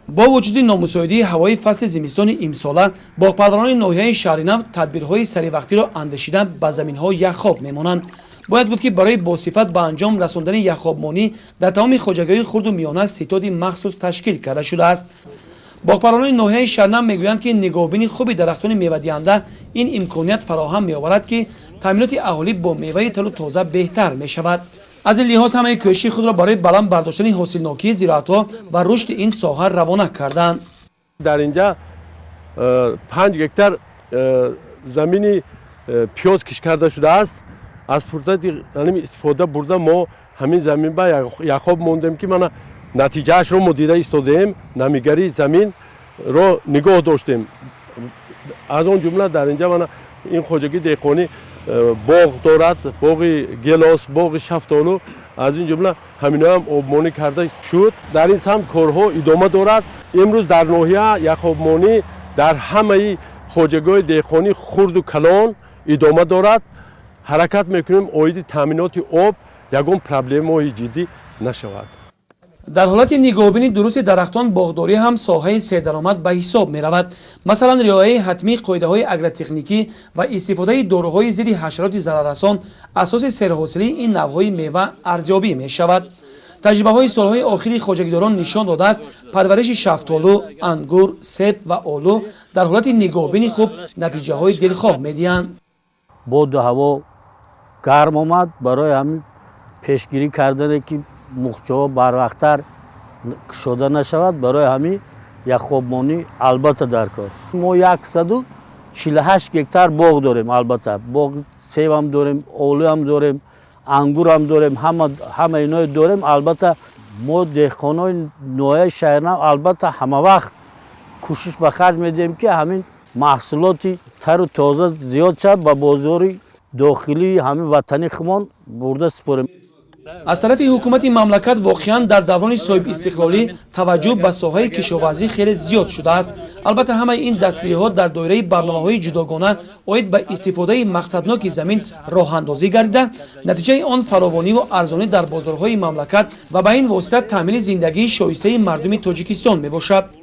با وجود نامساعدی هوای فصل زمستان امساله باغپروانان ناحیه شهرنو تدبیرهای سریع را اندشیده به زمین‌های یخ‌آب می‌مانند. باید گفت که برای باصفت به انجام رساندن یخ‌آبمانی در تمام خواجگی‌های خرد و میانه ستاد مخصوص تشکیل کرده شده است. باغپروانان ناحیه شهرنو میگویند که نگاهبینی خوبی درختان میوه‌دهنده این امکانیت فراهم می‌آورد که تامینات اهالی با میوه تلو تازه بهتر می‌شود. از این لحاظ همه کوشش خود را برای بلند برداشتن حاصلناکی زراعت‌ها و رشد این ساحه روانه کردند. در اینجا 5 هکتار زمینی پیاز کش کرده شده است. از فرصت استفاده برده ما همین زمین با یخ‌آب موندیم که من نتیجهش رو مدیره ایستادیم. نمیگری زمین رو نگاه داشتیم. از اون جمله در اینجا من این خواجگی دهقانی باغ دارد، باغ گلاس، باغ شفتالو، از این جمله همینا هم آبمانی کرده شد. در این سمت کارها ادامه دارد. امروز در ناحیه یخ‌آبمانی در همه خواجگی‌های دهقانی خرد و کلان ادامه دارد. حرکت میکنیم اوید تامینات آب یگان پرابلم‌های جدی نشود. در حالت نگاهبینی درست درختان باغداری هم ساحه سردرآمد به حساب می رود. مثلا رعایت حتمی قاعده‌های اگرتکنیکی و استفاده داروهای ضد حشرات ضرررسان اساس سرحاصلی این نوع‌های میوه ارزیابی می شود. تجربه‌های سال‌های آخر خواجگیداران نشان داده است پرورش شفتالو، انگور، سیب و آلو در حالت نگاهبینی خوب نتیجه‌های دلخواه می‌دهند. بود هوا گرم آمد، برای همین پیشگیری کردن که مخچه‌ها بروقتر شده نشود، برای همین یخ‌آبمانی البته در کار. ما 148 هکتار باغ داریم. البته باغ سیب هم داریم، آلو هم داریم، انگور هم داریم، همه اینا داریم. البته ما دهقانای ناحیه شهرنو البته همه وقت کوشش به خرج میدیم که همین محصولات تر و تازه زیاد شد به بازار داخلی همین وطنی خمان برده سپاریم. از طرف حکومت مملکت واقعا در دوران صاحب استقلالی توجه به ساحه کشاورزی خیلی زیاد شده است. البته همه این دستگیری‌ها در دایره برنامه‌های جداگانه اید به استفاده مقصدناک زمین راه اندازی گردیده، نتیجه آن فراوانی و ارزانی در بازارهای مملکت و به این واسطه تامین زندگی شایسته مردم تاجیکستان میباشد.